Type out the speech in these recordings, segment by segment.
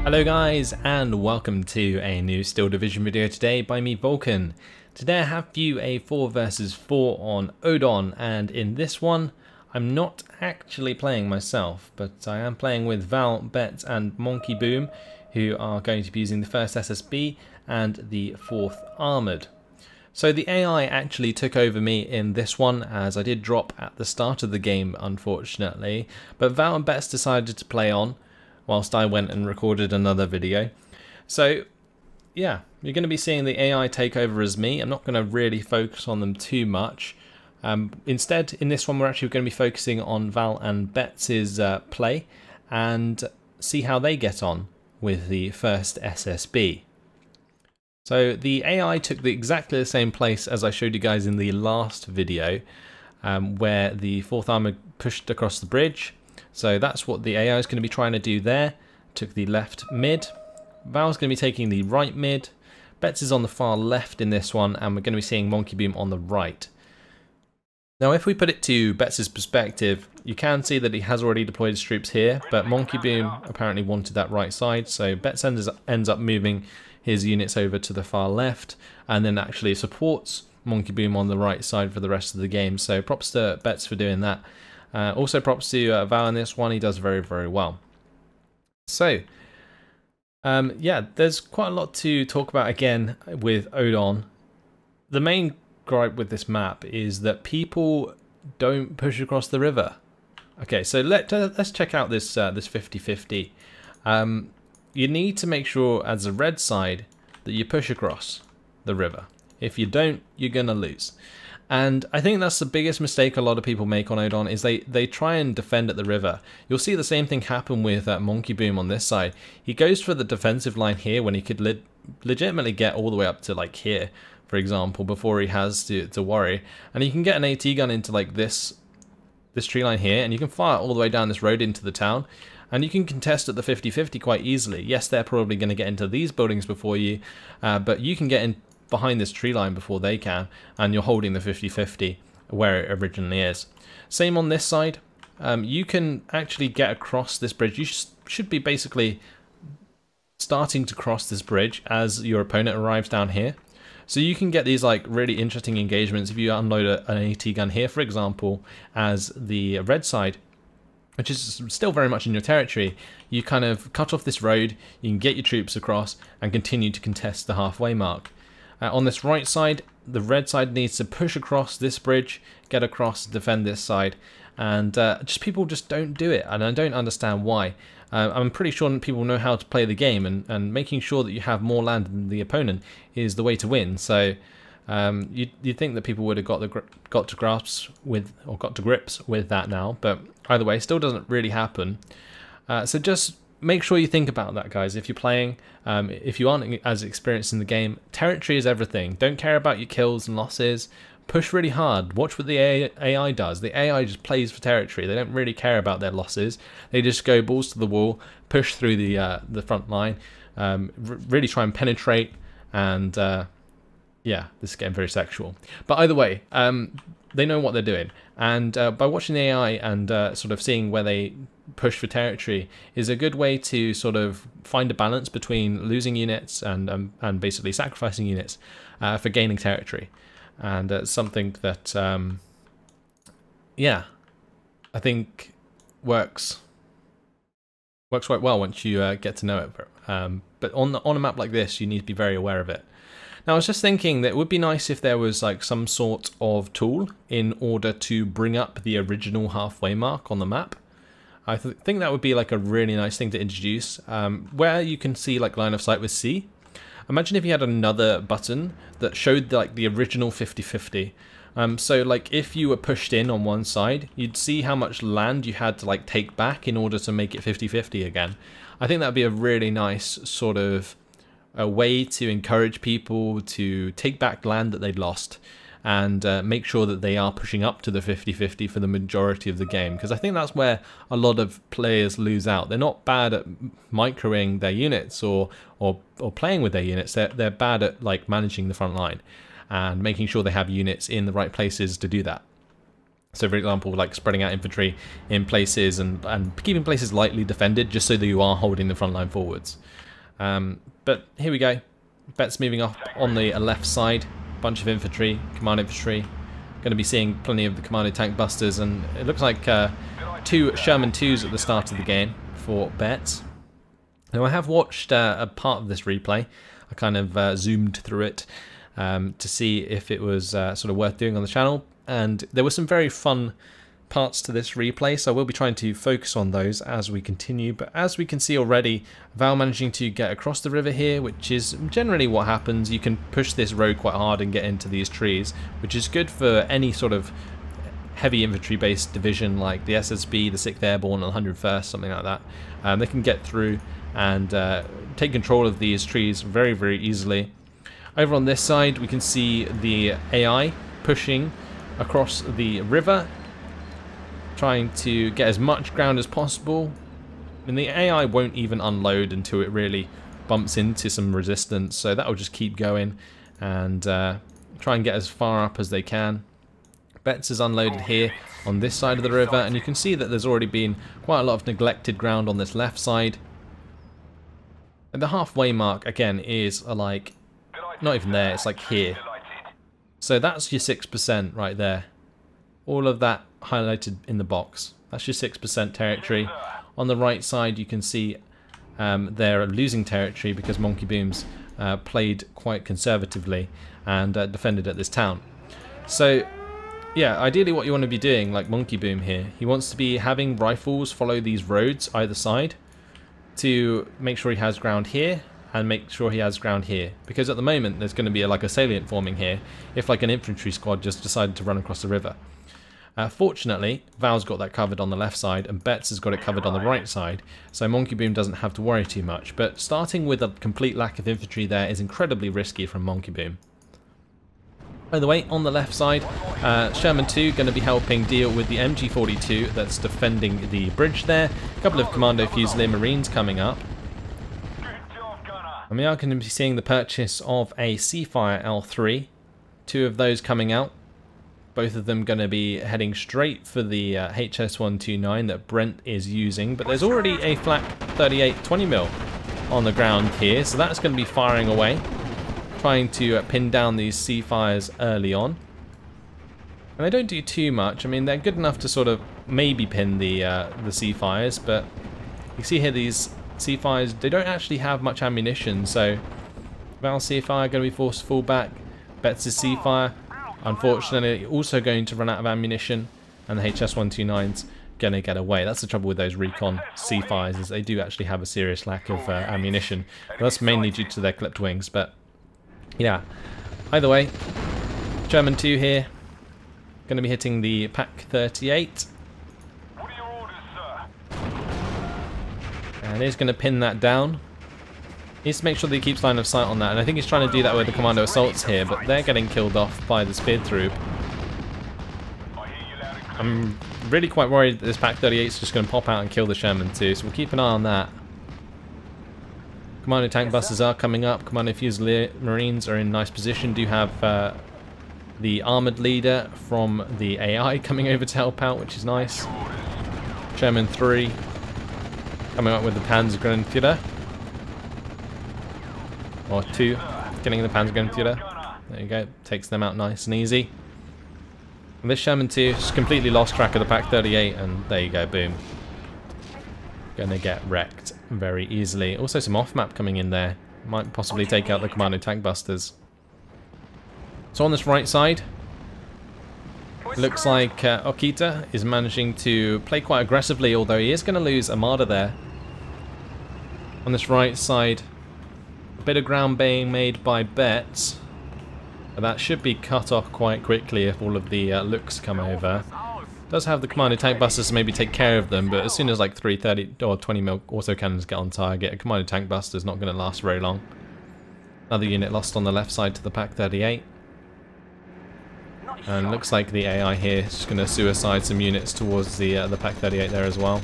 Hello guys, and welcome to a new Steel Division video today by me, Vulcan. Today I have for you a 4 versus 4 on Odon, and in this one I'm not actually playing myself, but I am playing with Valh, Betts and Monkey Boom, who are going to be using the 1st SSB and the 4th Armoured. So the AI actually took over me in this one, as I did drop at the start of the game unfortunately, but Valh and Betts decided to play on whilst I went and recorded another video. So yeah, you're going to be seeing the AI take over as me. I'm not going to really focus on them too much. Instead, in this one we're actually going to be focusing on Valh and Betts' play and see how they get on with the 1st SSB. So the AI took exactly the same place as I showed you guys in the last video, where the 4th Armoured pushed across the bridge. So that's what the AI is going to be trying to do there. Took the left mid. Valh's going to be taking the right mid. Betts is on the far left in this one, and we're going to be seeing Monkey Boom on the right. Now if we put it to Betts' perspective, you can see that he has already deployed his troops here, but Monkey Boom apparently wanted that right side, so Betts ends up moving his units over to the far left, and then actually supports Monkey Boom on the right side for the rest of the game. So props to Betts for doing that. Also props to Valh in this one, he does very, very well. So, yeah, there's quite a lot to talk about again with Odon. The main gripe with this map is that people don't push across the river. Okay, so let's check out this this 50-50. You need to make sure as a red side that you push across the river. If you don't, you're gonna lose. And I think that's the biggest mistake a lot of people make on Odon, is they try and defend at the river. You'll see the same thing happen with Monkey Boom on this side. He goes for the defensive line here when he could legitimately get all the way up to like here, for example, before he has to worry. And you can get an AT gun into like this tree line here, and you can fire all the way down this road into the town. And you can contest at the 50-50 quite easily. Yes, they're probably going to get into these buildings before you, but you can get in behind this tree line before they can, and you're holding the 50-50 where it originally is. Same on this side. You can actually get across this bridge. You should be basically starting to cross this bridge as your opponent arrives down here. So you can get these like really interesting engagements if you unload an AT gun here, for example, as the red side, which is still very much in your territory. You kind of cut off this road, you can get your troops across and continue to contest the halfway mark. On this right side, the red side needs to push across this bridge, get across, defend this side, and people just don't do it, and I don't understand why. I'm pretty sure people know how to play the game, and making sure that you have more land than the opponent is the way to win. So you'd think that people would have got to grips with that now, but either way, still doesn't really happen. So just make sure you think about that, guys. If you're playing, if you aren't as experienced in the game, territory is everything. Don't care about your kills and losses. Push really hard. Watch what the AI does. The AI just plays for territory. They don't really care about their losses. They just go balls to the wall, push through the front line, really try and penetrate, and yeah, this is getting very sexual. But either way, they know what they're doing, and by watching the AI and sort of seeing where they push for territory is a good way to sort of find a balance between losing units and basically sacrificing units for gaining territory. And it's something that yeah, I think works quite well once you get to know it. But on a map like this, you need to be very aware of it. Now, I was just thinking that it would be nice if there was like some sort of tool in order to bring up the original halfway mark on the map. I think that would be like a really nice thing to introduce, where you can see like line of sight with C. Imagine if you had another button that showed like the original 50-50. So like if you were pushed in on one side, you'd see how much land you had to like take back in order to make it 50-50 again. I think that'd be a really nice sort of a way to encourage people to take back land that they'd lost, and make sure that they are pushing up to the 50-50 for the majority of the game, because I think that's where a lot of players lose out. They're not bad at microing their units or playing with their units. They're bad at like managing the front line and making sure they have units in the right places to do that. So for example, like spreading out infantry in places and keeping places lightly defended just so that you are holding the front line forwards. But here we go. Betts moving up on the left side. Bunch of infantry, command infantry. Going to be seeing plenty of the commando tank busters, and it looks like 2 Sherman 2s at the start of the game for Betts. Now I have watched a part of this replay. I kind of zoomed through it to see if it was sort of worth doing on the channel, and there were some very fun parts to this replay, so I will be trying to focus on those as we continue. But as we can see already, Valh managing to get across the river here, which is generally what happens. You can push this road quite hard and get into these trees, which is good for any sort of heavy infantry based division like the SSB, the 6th Airborne, or the 101st, something like that. They can get through and take control of these trees very, very easily. Over on this side, we can see the AI pushing across the river, trying to get as much ground as possible. And the AI won't even unload until it really bumps into some resistance, so that will just keep going and try and get as far up as they can. Betts is unloaded here on this side of the river, and you can see that there's already been quite a lot of neglected ground on this left side. And the halfway mark again is like not even there, it's like here. So that's your 6% right there. All of that highlighted in the box. That's your 6% territory. On the right side you can see they're losing territory because Monkey Booms played quite conservatively and defended at this town. So yeah, ideally what you want to be doing, like Monkey Boom here, he wants to be having rifles follow these roads either side to make sure he has ground here and make sure he has ground here, because at the moment there's going to be like a salient forming here if like an infantry squad just decided to run across the river. Fortunately, Valh's got that covered on the left side and Betts has got it covered on the right side, so Monkey Boom doesn't have to worry too much. But starting with a complete lack of infantry there is incredibly risky from Monkey Boom. By the way, on the left side, Sherman 2 going to be helping deal with the MG42 that's defending the bridge there. A couple of Commando Fusilier Marines coming up. And we are going to be seeing the purchase of a Seafire L3. 2 of those coming out. Both of them going to be heading straight for the HS129 that Brent is using. But there's already a flak 38 20mm on the ground here, so that's going to be firing away, trying to pin down these Seafires early on. And they don't do too much. I mean, they're good enough to sort of maybe pin the Seafires, but you see here these Seafires, they don't actually have much ammunition, so Valh Seafire going to be forced to fall back. Betts' Seafire, unfortunately, also going to run out of ammunition, and the HS129's going to get away. That's the trouble with those recon Seafires, is they do actually have a serious lack of ammunition. That's mainly due to their clipped wings, but yeah. Either way, German 2 here, going to be hitting the Pak 38. And he's going to pin that down. He needs to make sure that he keeps line of sight on that, and I think he's trying to do that with the commando assaults here, but they're getting killed off by the spear troop. I'm really quite worried that this Pak 38 is just going to pop out and kill the Sherman 2, so we'll keep an eye on that. Commando tank busters are coming up. Commando Fusilier Marines are in nice position. Do have the armoured leader from the AI coming over to help out, which is nice. Sherman 3 coming up with the Panzergrenadier. Or 2, getting the Panzergrenadier. There you go, takes them out nice and easy. And this Sherman 2 just completely lost track of the Pak 38, and there you go, boom. Gonna get wrecked very easily. Also some off-map coming in there. Might possibly take out the Commando Tank Busters. So on this right side, looks like Okita is managing to play quite aggressively, although he is going to lose Armada there. On this right side, a bit of ground being made by Betts, but that should be cut off quite quickly if all of the looks come over. Does have the Commando Tank Busters to maybe take care of them, but as soon as like 330 or 20mm autocannons get on target, a Commando Tank Buster is not going to last very long. Another unit lost on the left side to the Pak 38. And looks like the AI here is just going to suicide some units towards the Pak 38 there as well.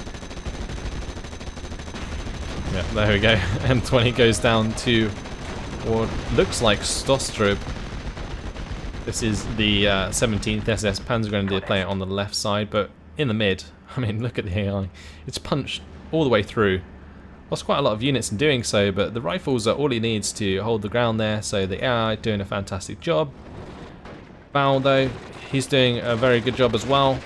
Yeah, there we go. M20 goes down to what looks like Stostrup. This is the 17th SS Panzergrenadier player on the left side, but in the mid, I mean, look at the AI. It's punched all the way through. Lost quite a lot of units in doing so, but the rifles are all he needs to hold the ground there, so the AI doing a fantastic job. Valh, though, he's doing a very good job as well.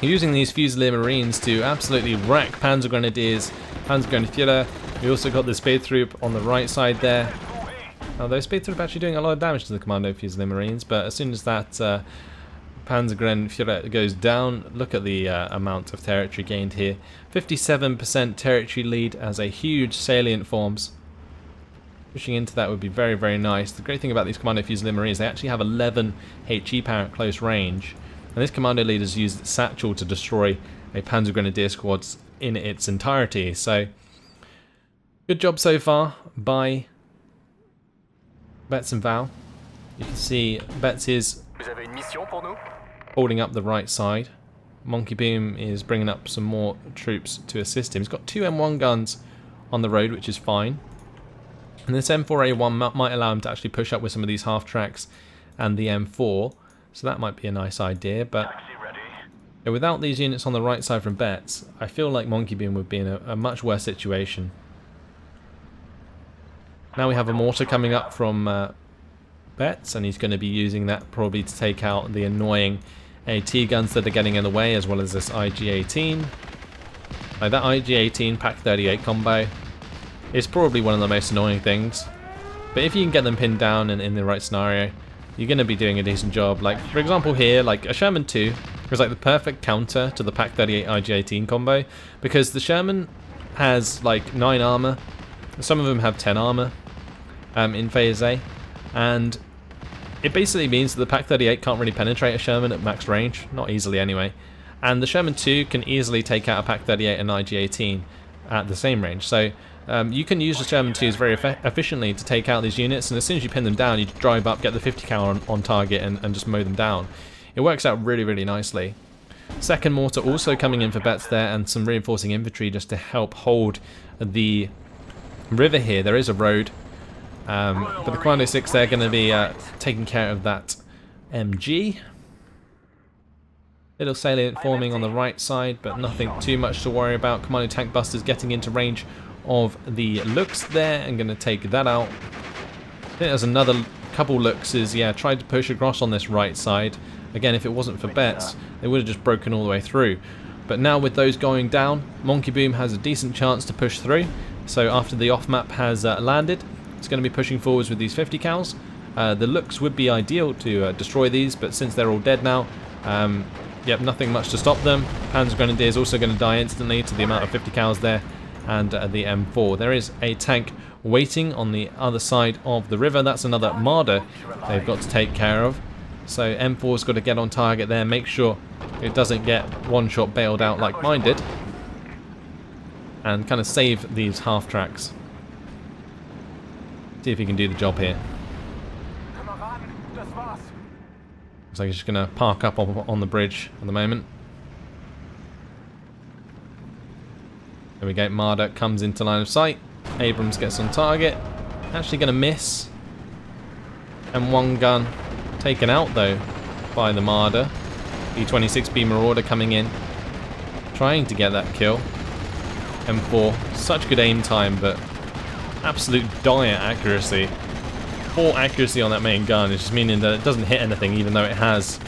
Using these Fusilier Marines to absolutely wreck Panzergrenadiers, Panzergrenadier. We also got the Spähstruppe on the right side there. Although Spähstruppe actually doing a lot of damage to the Commando Fusilier Marines, but as soon as that Panzergrenadier goes down, look at the amount of territory gained here. 57% territory lead as a huge salient forms. Pushing into that would be very, very nice. The great thing about these Commando Fusilier Marines, they actually have 11 HE power at close range. And this Commando leader's used Satchel to destroy a Panzergrenadier squad in its entirety. So, good job so far by Betts and Valh. You can see Betts is holding up the right side. Monkey Boom is bringing up some more troops to assist him. He's got 2 M1 guns on the road, which is fine. And this M4A1 might allow him to actually push up with some of these half tracks and the M4. So that might be a nice idea. But without these units on the right side from Betts, I feel like Monkey Boom would be in a much worse situation. Now we have a mortar coming up from Betts, and he's going to be using that probably to take out the annoying AT guns that are getting in the way, as well as this IG-18. Like that IG-18 Pak-38 combo is probably one of the most annoying things. But if you can get them pinned down and in the right scenario, you're going to be doing a decent job. Like, for example here, like a Sherman 2 is like the perfect counter to the Pak-38 IG-18 combo, because the Sherman has like 9 armor, some of them have 10 armor in Phase A, and it basically means that the Pak-38 can't really penetrate a Sherman at max range, not easily anyway, and the Sherman 2 can easily take out a Pak-38 and IG-18 at the same range. So you can use the Sherman 2s very efficiently to take out these units, and as soon as you pin them down, you drive up, get the 50 cal on target, and just mow them down. It works out really, really nicely. Second mortar also coming in for Betts there, and some reinforcing infantry just to help hold the river here. There is a road, but the Commando 6, they're going to be taking care of that MG. Little salient forming on the right side, but nothing too much to worry about. Commando Tank Busters getting into range of the looks there and going to take that out. I think there's another couple looks, yeah, tried to push across on this right side. Again, if it wasn't for Betts, they would have just broken all the way through. But now with those going down, Monkey Boom has a decent chance to push through. So after the off-map has landed, it's going to be pushing forwards with these 50 cals. The looks would be ideal to destroy these, but since they're all dead now, yep, nothing much to stop them. Panzergrenadier is also going to die instantly to the amount of 50 cals there, and the M4. There is a tank waiting on the other side of the river. That's another Marder they've got to take care of. So M4's got to get on target there, make sure it doesn't get one-shot bailed out like mine did, and kind of save these half tracks. See if he can do the job here. Looks like he's just going to park up on the bridge at the moment. There we go, Marder comes into line of sight. Abrams gets on target. Actually going to miss. And one gun taken out though by the Marder. B-26B Marauder coming in, trying to get that kill. M4, such good aim time, but absolute dire accuracy. Poor accuracy on that main gun, it's just meaning that it doesn't hit anything even though it has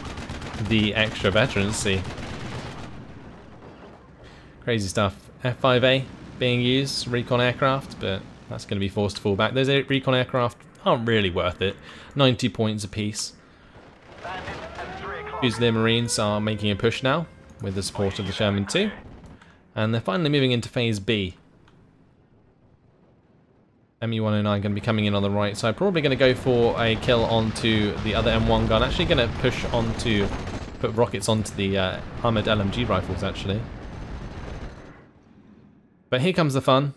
the extra veterancy. Crazy stuff. F5A being used, recon aircraft, but that's going to be forced to fall back. Those recon aircraft aren't really worth it. 90 points apiece. Fusilier Marines are making a push now with the support of the Sherman 2, and they're finally moving into Phase B. ME-109 going to be coming in on the right side, probably going to go for a kill onto the other M1 gun, actually going to push onto, put rockets onto the armoured LMG rifles actually. But here comes the fun.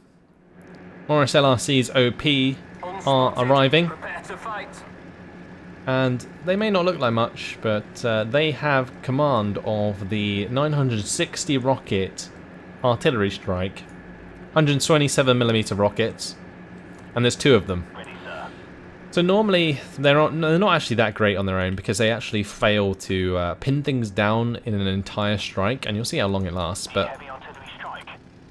Morris LRC's OP are arriving, and they may not look like much, but they have command of the 960 rocket artillery strike, 127mm rockets, and there's 2 of them. So normally they're not actually that great on their own because they actually fail to pin things down in an entire strike, and you'll see how long it lasts. But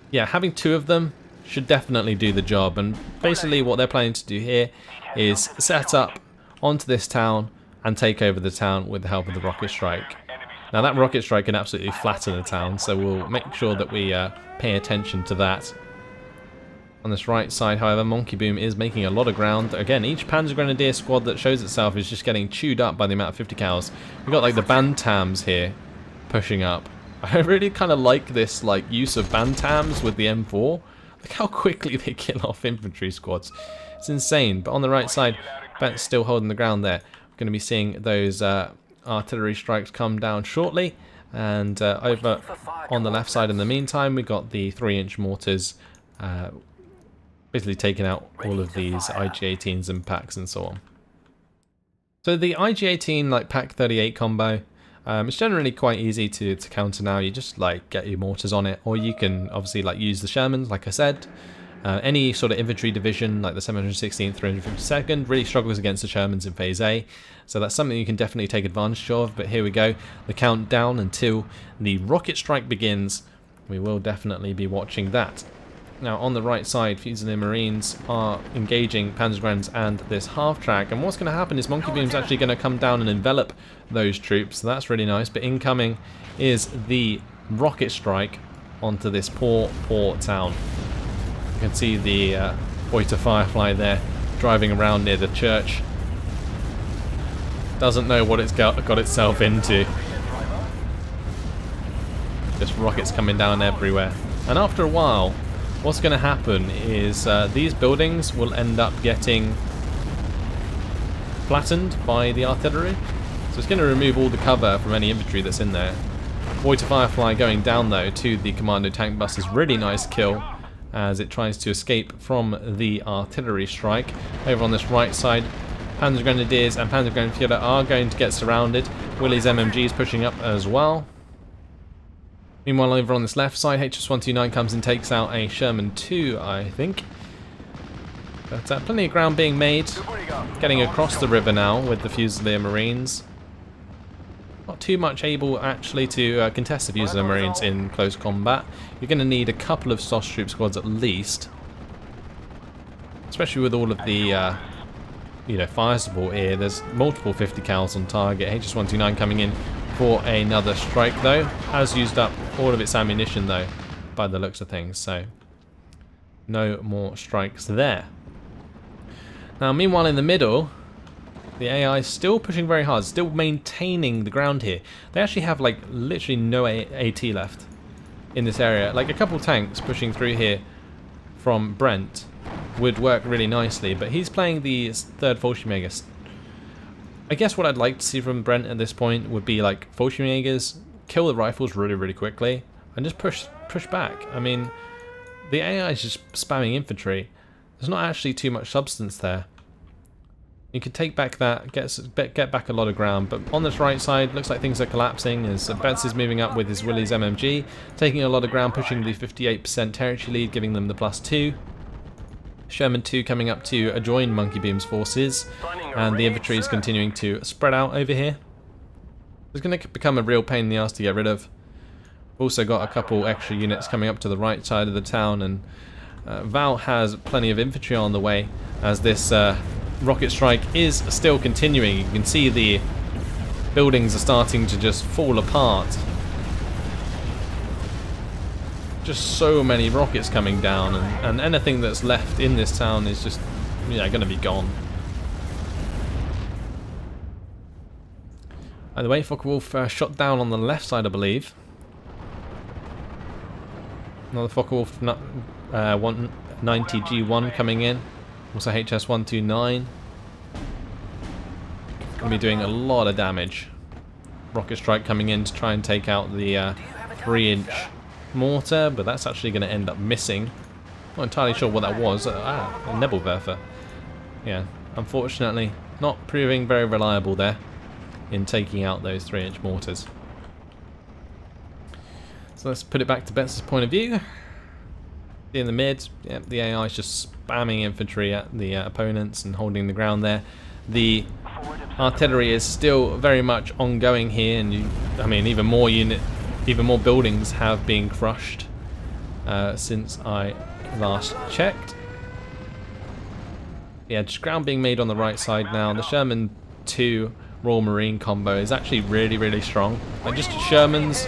yeah, having 2 of them should definitely do the job, and basically what they're planning to do here is set up onto this town and take over the town with the help of the rocket strike. Now that rocket strike can absolutely flatten the town, so we'll make sure that we pay attention to that. On this right side, however, Monkey Boom is making a lot of ground. Again, each Panzer Grenadier squad that shows itself is just getting chewed up by the amount of 50 cals. We've got like the Bantams here pushing up. I really kind of like this like use of Bantams with the M4. Look how quickly they kill off infantry squads. It's insane. But on the right side, Betts still holding the ground there. We're going to be seeing those artillery strikes come down shortly. And over on the left side in the meantime, we've got the 3-inch mortars basically taking out all of these IG-18s and packs and so on. So the IG-18 like Pack 38 combo, it's generally quite easy to counter now. You just like get your mortars on it, or you can obviously like use the Shermans, like I said. Any sort of infantry division like the 716th, 352nd really struggles against the Shermans in Phase A, so that's something you can definitely take advantage of. But here we go, the countdown until the rocket strike begins. We will definitely be watching that. Now on the right side, Fusilier Marines are engaging Panzergrenadiers and this half-track, and what's going to happen is Monkey Boom's actually going to come down and envelop those troops, so that's really nice. But incoming is the rocket strike onto this poor town. You can see the Reuter Firefly there driving around near the church. Doesn't know what it's got itself into. Just rockets coming down everywhere. And after a while, what's going to happen is these buildings will end up getting flattened by the artillery. So it's going to remove all the cover from any infantry that's in there. Reuter Firefly going down though to the Commando Tank Bus is really nice kill as it tries to escape from the artillery strike. Over on this right side, Panzer Grenadiers and Panzer Grenadier are going to get surrounded. Willie's MMG is pushing up as well. Meanwhile, over on this left side, HS-129 comes and takes out a Sherman 2, I think. But plenty of ground being made. Getting across the river now with the Fusilier Marines. Not too much able actually to contest the Fusilier Marines in close combat. You're going to need a couple of SOS troop squads at least. Especially with all of the fire support here. There's multiple 50 cals on target. HS-129 coming in for another strike though. Has used up all of its ammunition though, by the looks of things, so no more strikes there. Now meanwhile in the middle, the AI is still pushing very hard, still maintaining the ground here. They actually have like literally no AT left in this area. Like a couple tanks pushing through here from Brent would work really nicely, but he's playing the 3rd Fallschirmjäger. I guess what I'd like to see from Brent at this point would be like Fallschirmjägers kill the rifles really quickly and just push back. I mean, the AI is just spamming infantry. There's not actually too much substance there. You could take back that, get back a lot of ground, but on this right side, looks like things are collapsing as Betts is moving up with his Willys MMG, taking a lot of ground, pushing the 58% territory lead, giving them the +2. Sherman 2 coming up to join Monkey Boom's forces, and the infantry is continuing to spread out over here. It's going to become a real pain in the ass to get rid of. Also got a couple extra units coming up to the right side of the town, and Valh has plenty of infantry on the way as this rocket strike is still continuing. You can see the buildings are starting to just fall apart. Just so many rockets coming down, and anything that's left in this town is just, going to be gone. Either way, Focke-Wulf shot down on the left side, I believe. Another Focke-Wulf 190G1 coming in. Also HS-129. Going to be doing a lot of damage. Rocket strike coming in to try and take out the 3-inch mortar, but that's actually going to end up missing. Not entirely sure what that was. A Nebelwerfer. Yeah, unfortunately not proving very reliable there in taking out those 3-inch mortars. So let's put it back to Betts' point of view. In the mid, yeah, the AI is just spamming infantry at the opponents and holding the ground there. The artillery is still very much ongoing here, and I mean, even more buildings have been crushed since I last checked. Yeah, just ground being made on the right side now. The Sherman 2 Royal Marine combo is actually really, really strong. Like, just Shermans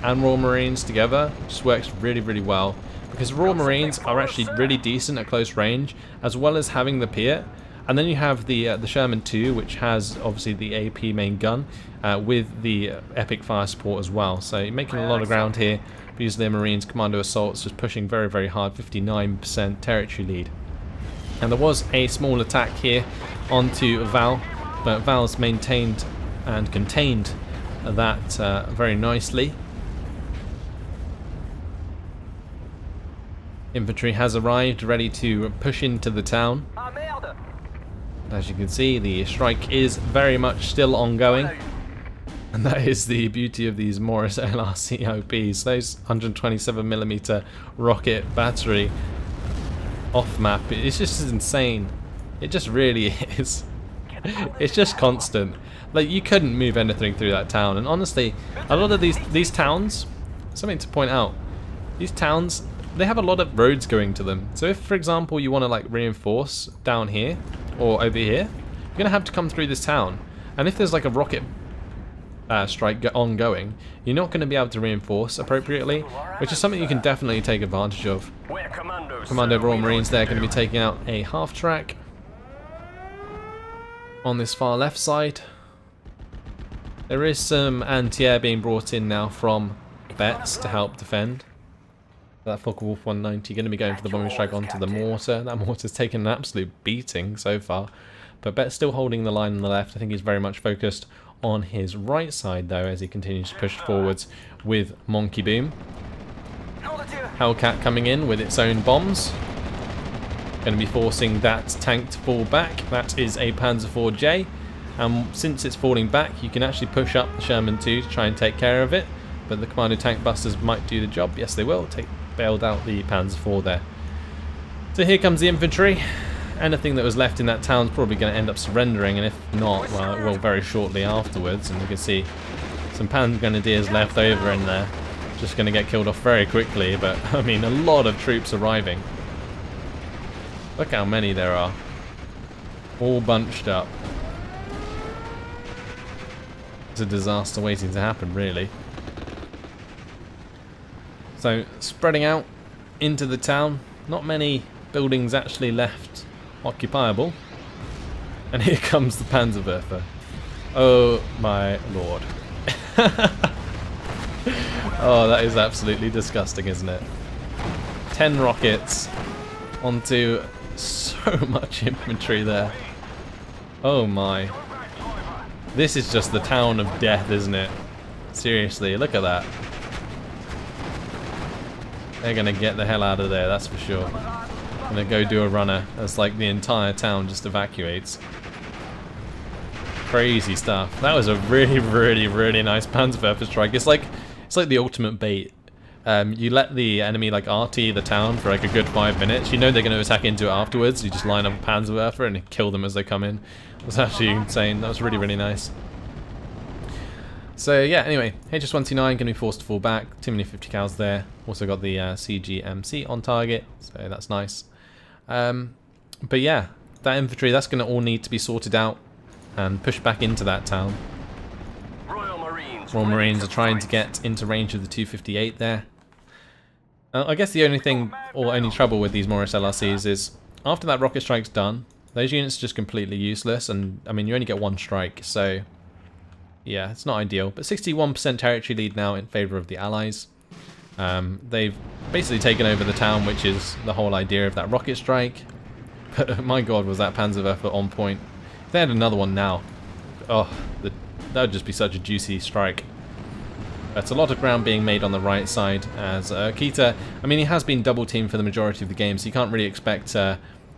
and Royal Marines together just works really, really well. Because Royal Marines are actually really decent at close range, as well as having the Piat. And then you have the Sherman 2, which has obviously the AP main gun, with the epic fire support as well. So you're making a lot of ground here. Because their Marines Commando Assaults just pushing very, very hard, 59% territory lead. And there was a small attack here onto Valh, but Valh's maintained and contained that very nicely. Infantry has arrived, ready to push into the town. As you can see, the strike is very much still ongoing. And that is the beauty of these Morris LRC OPs. Those 127mm rocket battery off map, it's just insane. It just really is. It's just constant. Like, you couldn't move anything through that town. And honestly, a lot of these towns, something to point out, these towns, they have a lot of roads going to them. So if, for example, you want to like reinforce down here or over here, you're gonna have to come through this town. And if there's like a rocket strike ongoing, you're not going to be able to reinforce appropriately, which is something you can definitely take advantage of. Commando Royal Marines there going to be taking out a half track on this far left side. There is some anti-air being brought in now from Betts to help defend. That Focke-Wulf 190 going to be going for the bombing strike onto the mortar. That mortar's taken an absolute beating so far, but Betts still holding the line on the left. I think he's very much focused on his right side though, as he continues to push forwards with Monkey Boom. Hellcat coming in with its own bombs, going to be forcing that tank to fall back. That is a Panzer IV-J, and since it's falling back, you can actually push up the Sherman 2 to try and take care of it. But the Commando Tank Busters might do the job. Yes, they will. Bailed out the Panzer IV there. So here comes the infantry. Anything that was left in that town is probably going to end up surrendering, and if not, well, it will very shortly afterwards. And you can see some Panzer Grenadiers left over in there, just going to get killed off very quickly. But I mean, a lot of troops arriving. Look how many there are, all bunched up. It's a disaster waiting to happen, really. So spreading out into the town, not many buildings actually left occupiable, and here comes the Panzerwerfer. Oh my lord. Oh, that is absolutely disgusting, isn't it? 10 rockets onto so much infantry there. Oh my. This is just the town of death, isn't it? Seriously, look at that. They're gonna get the hell out of there, that's for sure. Gonna go do a runner as like the entire town just evacuates. Crazy stuff. That was a really, really, really nice Panzerwerfer strike. It's like the ultimate bait. You let the enemy like RT the town for like a good 5 minutes. You know they're going to attack into it afterwards. You just line up a Panzerwerfer and kill them as they come in. It was actually insane. That was really, really nice. So yeah, anyway, HS-129 going to be forced to fall back. Too many 50 cals there. Also got the CGMC on target, so that's nice. But yeah, that infantry, that's going to all need to be sorted out and pushed back into that town. Royal Marines are trying to get into range of the 258 there. I guess the only thing, or only trouble with these Morris LRCs is, after that rocket strike's done, those units are just completely useless, and I mean, you only get one strike, so yeah, it's not ideal. But 61% territory lead now in favour of the Allies. They've basically taken over the town, which is the whole idea of that rocket strike. But my god, was that Panzerwerfer on point. If they had another one now, oh, that would just be such a juicy strike. That's a lot of ground being made on the right side, as Okita, I mean, he has been double teamed for the majority of the game, so you can't really expect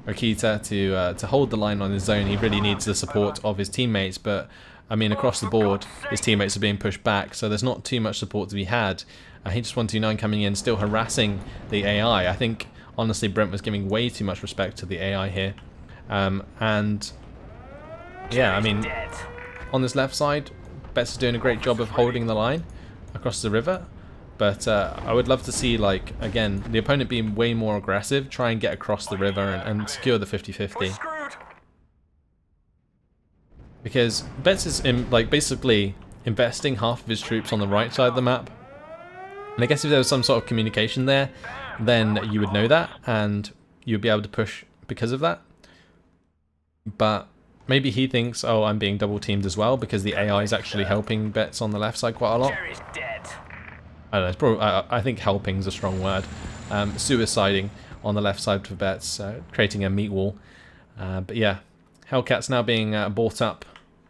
Okita to hold the line on his own. He really needs the support of his teammates, but I mean, across the board, his teammates are being pushed back, so there's not too much support to be had. HS-129 coming in, still harassing the AI. I think Honestly, Brent was giving way too much respect to the AI here. And yeah, I mean, on this left side, Betts is doing a great job of holding the line across the river. But I would love to see, like, again, the opponent being way more aggressive, try and get across the river and secure the 50-50. Because Betts is basically investing half of his troops on the right side of the map. And I guess if there was some sort of communication there, then you would know that, and you'd be able to push because of that. But maybe he thinks, oh, I'm being double teamed as well, because the AI is actually helping Betts on the left side quite a lot. I don't know, it's probably, I think helping is a strong word. Suiciding on the left side for Betts, creating a meat wall. But yeah, Hellcat's now being bought up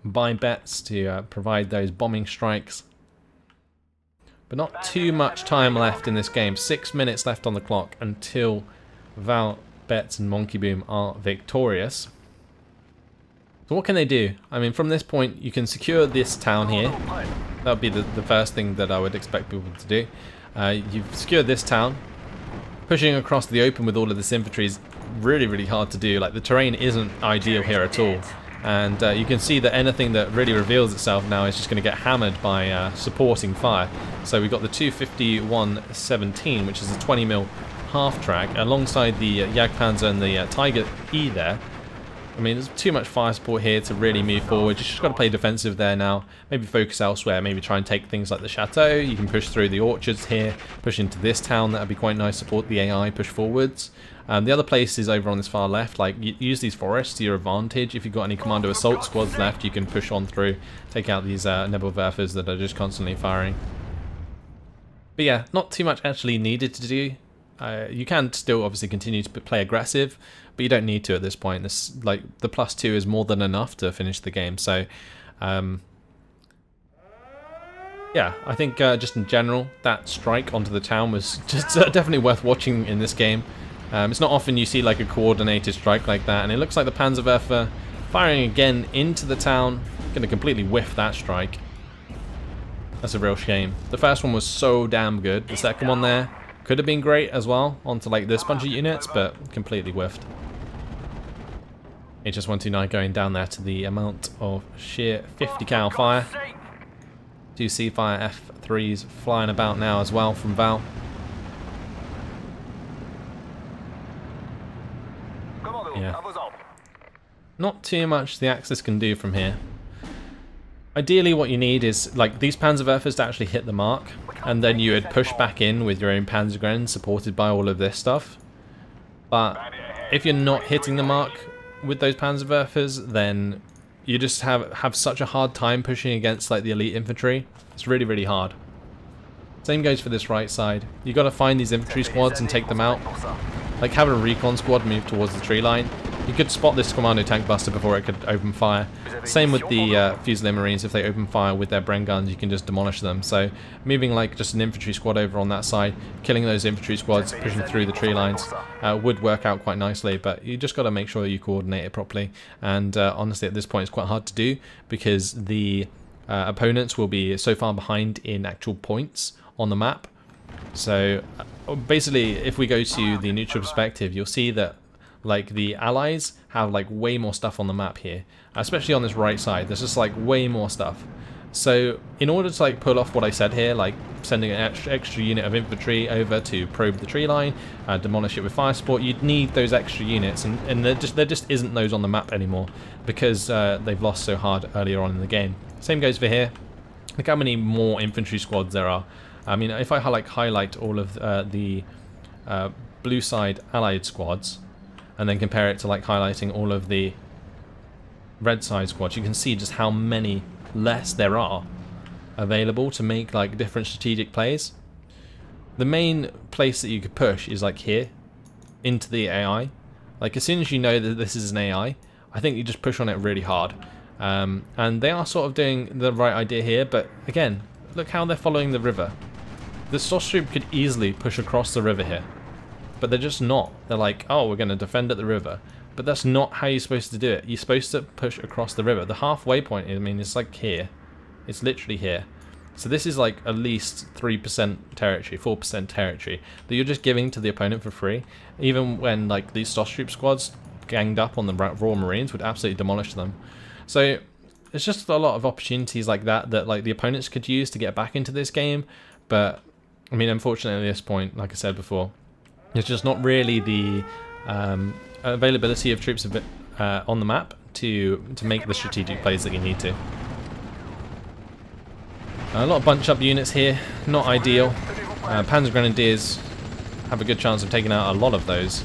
by Betts to provide those bombing strikes. But not too much time left in this game. 6 minutes left on the clock until Valh, Betts and Monkey Boom are victorious. So what can they do? I mean, from this point, you can secure this town here. That would be the first thing that I would expect people to do. You've secured this town. Pushing across the open with all of this infantry is really, really hard to do. Like, the terrain isn't ideal here at all. And you can see that anything that really reveals itself now is just going to get hammered by supporting fire. So we've got the 251-17, which is a 20mm half-track, alongside the Jagdpanzer and the Tiger E there. I mean, there's too much fire support here to really move forward. You just got to play defensive there now. Maybe focus elsewhere. Maybe try and take things like the chateau. You can push through the orchards here. Push into this town. That would be quite nice. Support the AI. Push forwards. The other place is over on this far left. Like, use these forests to your advantage. If you've got any commando assault squads left, you can push on through. Take out these Nebelwerfers that are just constantly firing. But yeah, not too much actually needed to do. You can still obviously continue to play aggressive, but you don't need to at this point. This, like, the +2 is more than enough to finish the game. So yeah, I think just in general, that strike onto the town was just definitely worth watching in this game. It's not often you see like a coordinated strike like that, and it looks like the Panzerwerfer firing again into the town, going to completely whiff that strike. That's a real shame. The first one was so damn good. The second one there could have been great as well, onto like this bunch of units, but completely whiffed. HS129 going down there to the amount of sheer 50 cal fire. 2 C-Fire F3s flying about now as well from Valh. Yeah. Not too much the Axis can do from here. Ideally what you need is like these Panzerwerfers to actually hit the mark, and then you would push back in with your own Panzergren supported by all of this stuff. But if you're not hitting the mark with those Panzerwerfers, then you just have such a hard time pushing against like the elite infantry. It's really, really hard. Same goes for this right side. You got to find these infantry squads and take them out. Like have a recon squad move towards the tree line. You could spot this commando tank buster before it could open fire. Same with the Fusilier Marines. If they open fire with their Bren guns, you can just demolish them. So moving like just an infantry squad over on that side, killing those infantry squads, pushing through the tree lines would work out quite nicely. But you just got to make sure you coordinate it properly. And honestly, at this point, it's quite hard to do because the opponents will be so far behind in actual points on the map. So basically, if we go to the neutral perspective, you'll see that like the allies have like way more stuff on the map here, especially on this right side. There's just like way more stuff. So in order to like pull off what I said here, like sending an extra unit of infantry over to probe the tree line, demolish it with fire support, you'd need those extra units, and there just isn't those on the map anymore because they've lost so hard earlier on in the game. Same goes for here. Look how many more infantry squads there are. I mean, if I highlight all of the blue side allied squads, and then compare it to like highlighting all of the red side squads, you can see just how many less there are available to make like different strategic plays. The main place that you could push is like here into the AI. Like as soon as you know that this is an AI, I think you just push on it really hard. And they are sort of doing the right idea here, but again, look how they're following the river. The Stoss troop could easily push across the river here, but they're just not. They're like, oh, we're going to defend at the river. But that's not how you're supposed to do it. You're supposed to push across the river. The halfway point, I mean, it's like here. It's literally here. So this is like at least 3% territory, 4% territory that you're just giving to the opponent for free. Even when like these Stoss Troop squads ganged up on the Royal Marines would absolutely demolish them. So there's just a lot of opportunities like that that like the opponents could use to get back into this game. But I mean, unfortunately at this point, like I said before, there's just not really the availability of troops on the map to make the strategic plays that you need to. A lot of bunch up units here, not ideal. Panzer Grenadiers have a good chance of taking out a lot of those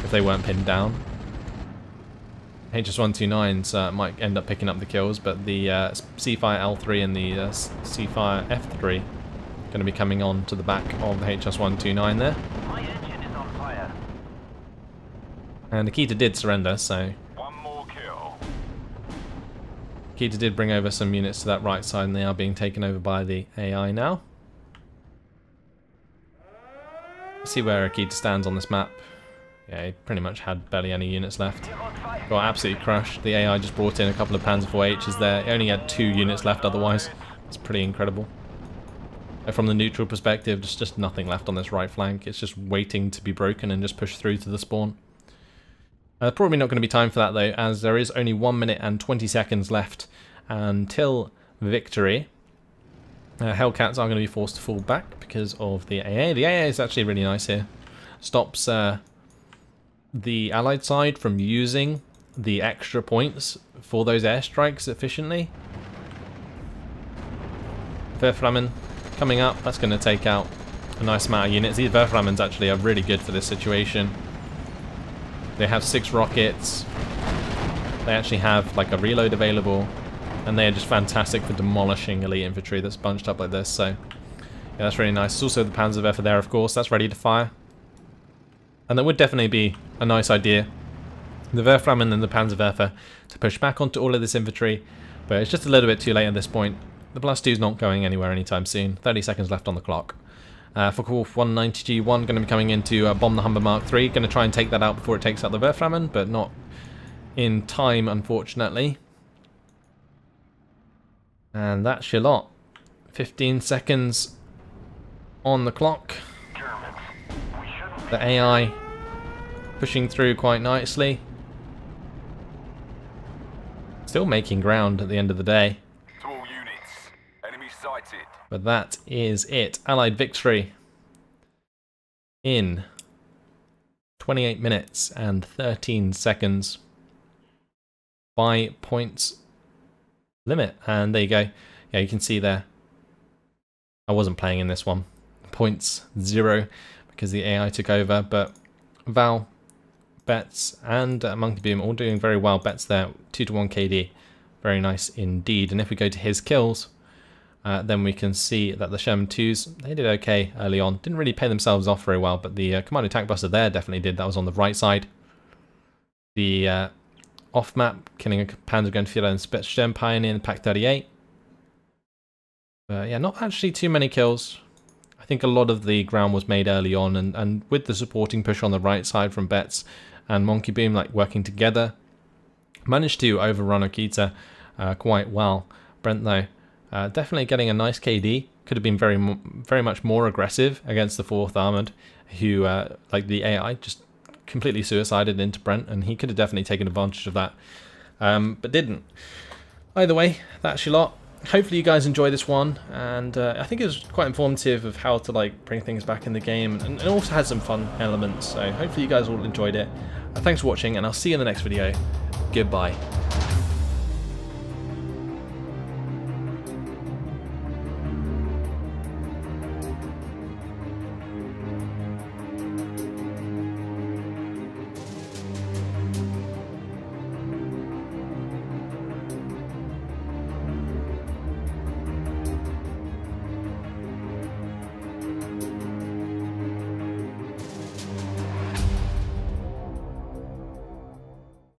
if they weren't pinned down. HS-129s might end up picking up the kills, but the Seafire L3 and the Seafire F3 going to be coming on to the back of the HS-129 there. My engine is on fire. And Akita did surrender, so One more kill. Akita did bring over some units to that right side, and they are being taken over by the AI now. Let's see where Akita stands on this map. Yeah, he pretty much had barely any units left. Got absolutely crushed. The AI just brought in a couple of Panzer IVHs there. He only had 2 units left otherwise. It's pretty incredible. And from the neutral perspective, there's just nothing left on this right flank. It's just waiting to be broken and just push through to the spawn. Probably not going to be time for that though, as there is only 1 minute and 20 seconds left until victory. Hellcats are going to be forced to fall back because of the AA. The AA is actually really nice here. Stops the Allied side from using the extra points for those airstrikes efficiently. Werframmen coming up, that's going to take out a nice amount of units. These Werframmens actually are really good for this situation. They have 6 rockets, they actually have like a reload available, and they are just fantastic for demolishing elite infantry that's bunched up like this. So yeah, that's really nice. There's also the Panzerwerfer there, of course, that's ready to fire. And that would definitely be a nice idea, the Werframmen and the Panzerwerfer, to push back onto all of this infantry, but it's just a little bit too late at this point. The +2's not going anywhere anytime soon. 30 seconds left on the clock. Focke-Wulf 190G1 going to be coming in to bomb the Humber Mark III. Going to try and take that out before it takes out the Werframmen, but not in time, unfortunately. And that's your lot. 15 seconds on the clock. The AI pushing through quite nicely. Still making ground at the end of the day. To all units, enemy sighted. But that is it. Allied victory in 28 minutes and 13 seconds by points limit. And there you go. Yeah, you can see there. I wasn't playing in this one. Points 0 because the AI took over, but Valh, Betts and Monkey Boom all doing very well. Betts there, 2-to-1 KD. Very nice indeed. And if we go to his kills, then we can see that the Sherman 2s, they did okay early on. Didn't really pay themselves off very well, but the Commando Tank Buster there definitely did. That was on the right side. The off-map, killing a Panzer Grenadier and Sturm Pioneer in the Pak 38. But yeah, not actually too many kills. I think a lot of the ground was made early on, and with the supporting push on the right side from Betts and Monkey Boom like working together, managed to overrun Akita quite well. Brent though, definitely getting a nice KD. Could have been very much more aggressive against the 4th Armoured, who like the AI just completely suicided into Brent, and he could have definitely taken advantage of that, but didn't. Either way, that's your lot. Hopefully you guys enjoy this one, and I think it was quite informative of how to like bring things back in the game, and it also had some fun elements, so hopefully you guys all enjoyed it. Thanks for watching, and I'll see you in the next video. Goodbye.